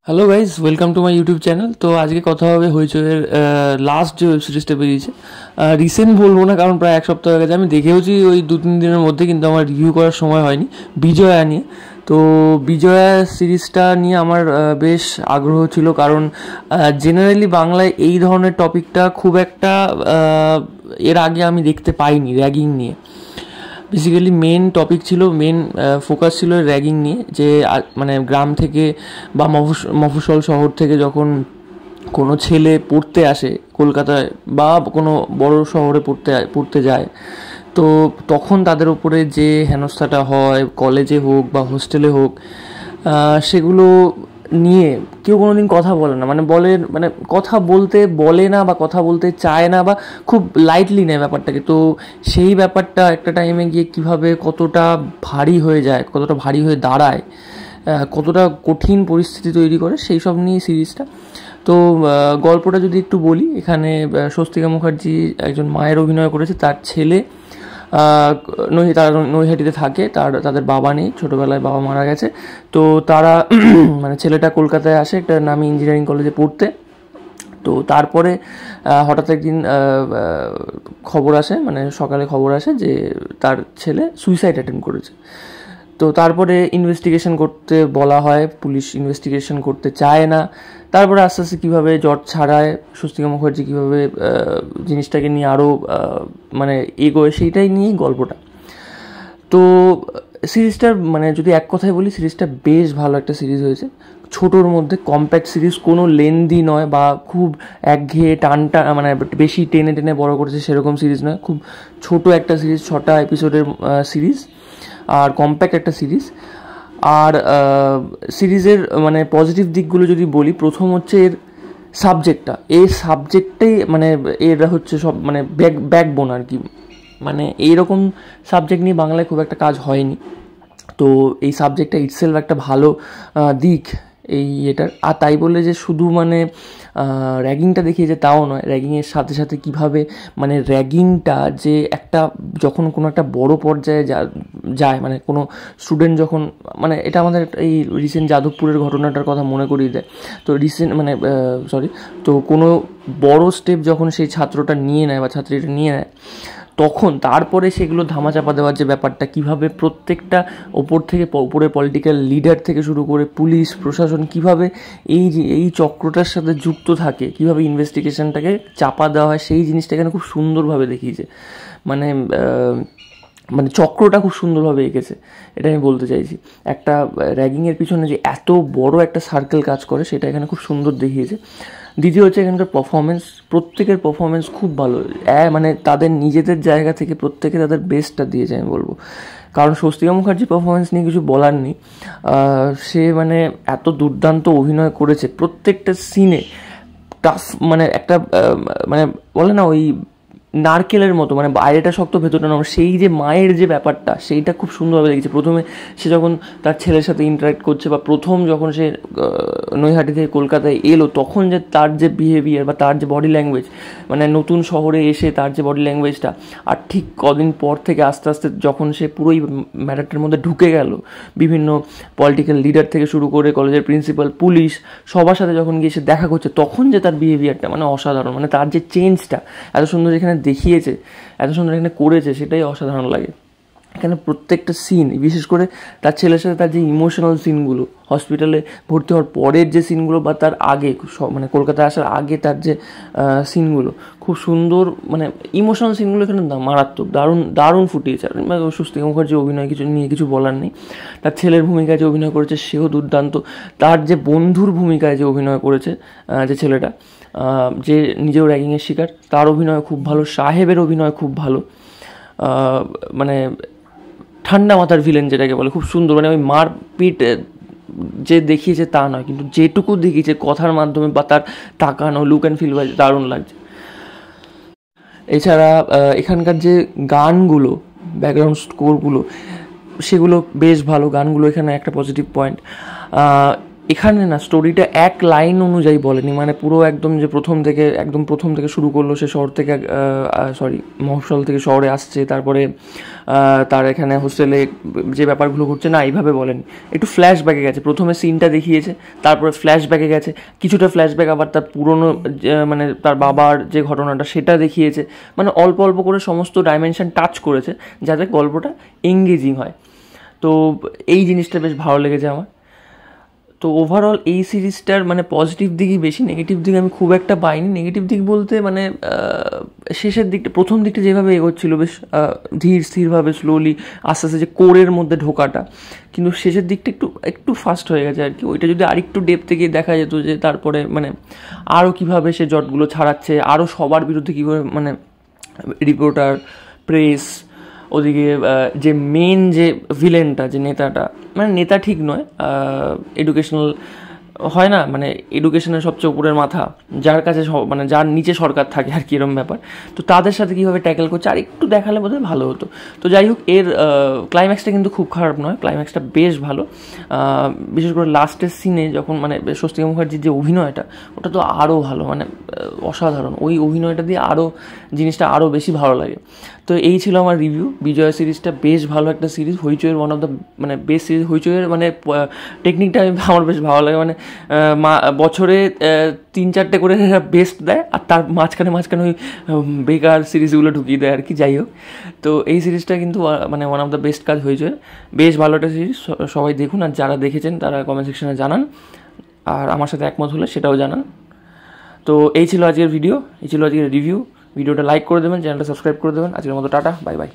Hello guys, welcome to my YouTube channel. তো আজকে কথা হবে হইচইয়ের লাস্ট যে ওয়েব সিরিজটা বেরিয়েছে। রিসেন্ট বলবো না, কারণ প্রায় এক সপ্তাহ হয়ে গেছে। আমি দেখেওছি ওই 2-3 দিনের মধ্যে, কিন্তু আমার রিভিউ করার সময় হয়নি। বিজয়া নিয়ে, তো বিজয়া সিরিজটা নিয়ে আমার বেশ আগ্রহ ছিল, কারণ জেনারেলি বাংলায় এই ধরনের টপিকটা খুব একটা এর আগে আমি দেখতে পাইনি। র্যাগিং নিয়ে বেসিক্যালি মেন টপিক ছিল, মেন ফোকাস ছিল র্যাগিং নিয়ে, যে মানে গ্রাম থেকে বা মফস্বল শহর থেকে যখন কোনো ছেলে পড়তে আসে কলকাতায় বা কোনো বড় শহরে পড়তে যায়, তো তখন তাদের উপরে যে হেনস্থাটা হয়, কলেজে হোক বা হোস্টেলে হোক, সেগুলো নিয়ে কেউ কোনো দিন কথা বলে না। মানে কথা বলতে বলে না, বা কথা বলতে চায় না, বা খুব লাইটলি নেয় ব্যাপারটাকে। তো সেই ব্যাপারটা একটা টাইমে গিয়ে কীভাবে কতটা ভারী হয়ে যায়, কতটা ভারী হয়ে দাঁড়ায়, কতটা কঠিন পরিস্থিতি তৈরি করে, সেই সব নিয়ে সিরিজটা। তো গল্পটা যদি একটু বলি, এখানে স্বস্তিকা মুখার্জি একজন মায়ের অভিনয় করেছে। তার ছেলে তারা নৈহাটিতে থাকে, তাদের বাবা নেই, ছোটোবেলায় বাবা মারা গেছে। তো তারা মানে ছেলেটা কলকাতায় আসে একটা নামি ইঞ্জিনিয়ারিং কলেজে পড়তে। তো তারপরে হঠাৎ একদিন খবর আসে, মানে সকালে খবর আসে যে তার ছেলে সুইসাইড অ্যাটেম্প্ট করেছে। তো তারপরে ইনভেস্টিগেশন করতে বলা হয়, পুলিশ ইনভেস্টিগেশন করতে চায় না। তারপরে আস্তে আস্তে কীভাবে জট ছাড়ায় স্বস্তিকা মুখার্জি, কীভাবে জিনিসটাকে নিয়ে আরও মানে এগোয়, সেইটাই নিয়েই গল্পটা। তো সিরিজটার মানে যদি এক কথায় বলি, সিরিজটা বেশ ভালো একটা সিরিজ হয়েছে। ছোটোর মধ্যে কম্প্যাক্ট সিরিজ, কোনো লেন্দি নয় বা খুব একঘেয়ে টানটা মানে বেশি টেনে টেনে বড় করেছে সেরকম সিরিজ নয়। খুব ছোট একটা সিরিজ, 6টা এপিসোডের সিরিজ, আর কম্প্যাক্ট একটা সিরিজ। আর সিরিজের মানে পজিটিভ দিকগুলো যদি বলি, প্রথম হচ্ছে এর সাবজেক্টটা। এই সাবজেক্টটাই মানে এরা হচ্ছে সব মানে ব্যাকবোন আর কি। মানে এইরকম সাবজেক্ট নিয়ে বাংলায় খুব একটা কাজ হয়নি। তো এই সাবজেক্টটা ইটসেলফ একটা ভালো দিক এই এটার। আর তাই বলে যে শুধু মানে র্যাগিংটা দেখিয়েছে তাও নয়, র্যাগিংয়ের সাথে সাথে কীভাবে মানে র্যাগিংটা যে একটা যখন কোনো একটা বড় পর্যায়ে যায়, মানে কোনো স্টুডেন্ট যখন মানে এটা আমাদের এই রিসেন্ট যাদবপুরের ঘটনাটার কথা মনে করিয়ে দেয়। তো তো কোনো বড় স্টেপ যখন সেই ছাত্রটা নিয়ে নেয় বা ছাত্রীটা নিয়ে নেয়, তখন তারপরে সেগুলো ধামাচাপা দেওয়ার যে ব্যাপারটা, কীভাবে প্রত্যেকটা উপরে পলিটিক্যাল লিডার থেকে শুরু করে পুলিশ প্রশাসন কীভাবে এই চক্রটার সাথে যুক্ত থাকে, কীভাবে ইনভেস্টিগেশনটাকে চাপা দেওয়া হয়, সেই জিনিসটা এখানে খুব সুন্দরভাবে দেখিয়েছে। মানে মানে চক্রটা খুব সুন্দরভাবে এঁকেছে, এটা আমি বলতে চাইছি। একটা র্যাগিংয়ের পিছনে যে এত বড় একটা সার্কেল কাজ করে, সেটা এখানে খুব সুন্দর দেখিয়েছে। দ্বিতীয় হচ্ছে এখানকার পারফরমেন্স, প্রত্যেকের পারফরমেন্স খুব ভালো। মানে তাদের নিজেদের জায়গা থেকে প্রত্যেকে তাদের বেস্টটা দিয়েছে আমি বলবো। কারণ স্বস্তিকা মুখার্জি পারফরমেন্স নিয়ে কিছু বলার নেই। সে মানে এত দুর্দান্ত অভিনয় করেছে প্রত্যেকটা সিনে। টাফ মানে একটা মানে বলে না ওই নারকেলের মতো, মানে বাইরেটা শক্ত ভেতরটা নরম, সেই যে মায়ের যে ব্যাপারটা, সেইটা খুব সুন্দরভাবে দেখেছে। প্রথমে সে যখন তার ছেলের সাথে ইন্টারাক্ট করছে, বা প্রথম যখন সে নৈহাটি থেকে কলকাতায় এলো, তখন যে তার যে বিহেভিয়ার বা তার যে বডি ল্যাঙ্গুয়েজ, মানে নতুন শহরে এসে তার যে বডি ল্যাঙ্গুয়েজটা, আর ঠিক কদিন পর থেকে আস্তে আস্তে যখন সে পুরোই ম্যাটারটার মধ্যে ঢুকে গেল, বিভিন্ন পলিটিক্যাল লিডার থেকে শুরু করে কলেজের প্রিন্সিপাল, পুলিশ, সবার সাথে যখন গিয়ে সে দেখা করছে, তখন যে তার বিহেভিয়ারটা মানে অসাধারণ। মানে তার যে চেঞ্জটা এত সুন্দর যেখানে দেখিয়েছে, এত সুন্দর এখানে করেছে, সেটাই অসাধারণ লাগে। এখানে প্রত্যেকটা সিন, বিশেষ করে তার ছেলের সাথে তার যে ইমোশনাল সিনগুলো, হসপিটালে ভর্তি হওয়ার পরের যে সিনগুলো, বা তার আগে মানে কলকাতায় আসার আগে তার যে সিনগুলো, খুব সুন্দর। মানে ইমোশনাল সিনগুলো এখানে মারাত্মক, দারুণ ফুটিয়েছে। আর স্বস্তিকা মুখার্জি অভিনয় কিছু বলার নেই। তার ছেলের ভূমিকায় যে অভিনয় করেছে সেও দুর্দান্ত। তার যে বন্ধুর ভূমিকায় যে অভিনয় করেছে যে ছেলেটা, যে নিজেও র্যাগিংয়ের শিকার, তার অভিনয় খুব ভালো। সাহেবের অভিনয় খুব ভালো। মানে ঠান্ডা মাথার ভিলেন যেটাকে বলে, খুব সুন্দর। মানে ওই মারপিট যে দেখিয়েছে তা নয়, কিন্তু যেটুকু দেখিয়েছে কথার মাধ্যমে বা তার তাকানো, লুক অ্যান্ড ফিল, দারুণ লাগছে। এছাড়া এখানকার যে গানগুলো, ব্যাকগ্রাউন্ড স্কোরগুলো, সেগুলো বেশ ভালো। গানগুলো এখানে একটা পজিটিভ পয়েন্ট। এখানে না স্টোরিটা এক লাইন অনুযায়ী বলেনি, মানে পুরো একদম যে প্রথম থেকে শুরু করলো, সে শহর থেকে মফস্বল থেকে শহরে আসছে, তারপরে তার এখানে হোস্টেলে যে ব্যাপারগুলো ঘটছে, না এইভাবে বলেনি, একটু ফ্ল্যাশব্যাকে গেছে। প্রথমে সিনটা দেখিয়েছে, তারপরে ফ্ল্যাশব্যাকে গেছে, কিছুটা ফ্ল্যাশব্যাক আবার তার পুরনো মানে তার বাবার যে ঘটনাটা সেটা দেখিয়েছে, মানে অল্প অল্প করে সমস্ত ডাইমেনশন টাচ করেছে যাতে গল্পটা এঙ্গেজিং হয়। তো এই জিনিসটা বেশ ভালো লেগেছে আমার। তো ওভারঅল এই সিরিজটার মানে পজিটিভ দিকই বেশি, নেগেটিভ দিক আমি খুব একটা পাইনি। নেগেটিভ দিক বলতে মানে শেষের দিকটা, প্রথম দিকটা যেভাবে এগোচ্ছিলো বেশ ধীর স্থিরভাবে স্লোলি আস্তে আস্তে যে কোরের মধ্যে ঢোকাটা, কিন্তু শেষের দিকটা একটু ফাস্ট হয়ে গেছে আর কি। ওইটা যদি আরেকটু ডেপথে গিয়ে দেখা যেত যে তারপরে মানে আরও কীভাবে সে জটগুলো ছাড়াচ্ছে, আরও সবার বিরুদ্ধে কীভাবে মানে রিপোর্টার, প্রেস, ওদিকে যে মেন যে ভিলেনটা, যে নেতাটা, মানে নেতা ঠিক নয়, এডুকেশনাল হয় না, মানে এডুকেশনের সবচেয়ে উপরের মাথা, যার কাছে মানে যার নিচে সরকার থাকে আর কি, এরকম ব্যাপার। তো তাদের সাথে কীভাবে ট্যাকেল করছে আর একটু দেখালে বোধহয় ভালো হতো। তো যাই হোক, এর ক্লাইম্যাক্সটা কিন্তু খুব খারাপ নয়, ক্লাইম্যাক্সটা বেশ ভালো। বিশেষ করে লাস্টের সিনে যখন মানে স্বস্তিকা মুখার্জির যে অভিনয়টা, ওটা তো আরও ভালো, মানে অসাধারণ। ওই অভিনয়টা দিয়ে জিনিসটা আরও বেশি ভালো লাগে। তো এই ছিল আমার রিভিউ। বিজয় সিরিজটা বেশ ভালো একটা সিরিজ, হইচইয়ের ওয়ান অফ দ্য মানে বেস্ট সিরিজ। হইচইয়ের মানে টেকনিকটা আমার বেশ ভালো লাগে, মানে বছরে 3-4টে করে বেস্ট দেয়, আর তার মাঝখানে ওই বেকার সিরিজগুলো ঢুকিয়ে দেয় আর কি। যাই হোক, তো এই সিরিজটা কিন্তু মানে ওয়ান অফ দ্য বেস্ট কাজ হইচইয়ের, বেশ ভালো একটা সিরিজ, সবাই দেখুন। আর যারা দেখেছেন তারা কমেন্ট সেকশনে জানান, আর আমার সাথে একমত হলে সেটাও জানান। তো এই ছিল আজকের ভিডিও, এই ছিল আজকের রিভিউ। ভিডিওটা লাইক করে দেবেন, চ্যানেলটা সাবস্ক্রাইব করে দেবেন। আজকের মতো টাটা, বাই বাই।